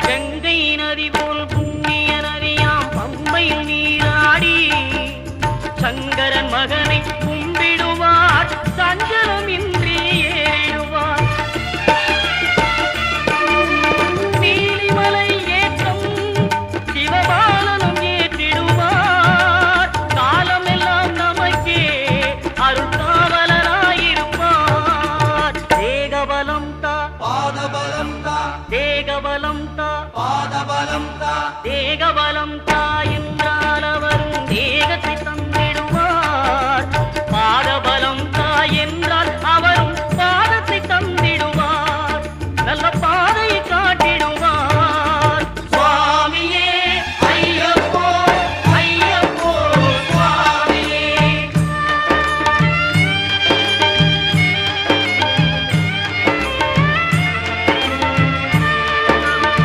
கங்கை நதி போல் புண்ணிய நதியாம் பம்பையில் நீராடி சங்கரன் மகனை கும்பிடுவார் சஞ்சலம் இன்றி ஏறிடுவார் நீலிமலை ஏற்றம் சிவபாலனும் ஏற்றிடுவார் காலமெல்லாம் நமக்கே அருள்காவலராயிருப்பார் தேகபலம் தா பாதபலம் தா தேகபலம் தா பாதபலம் தா தேகபலம் தாய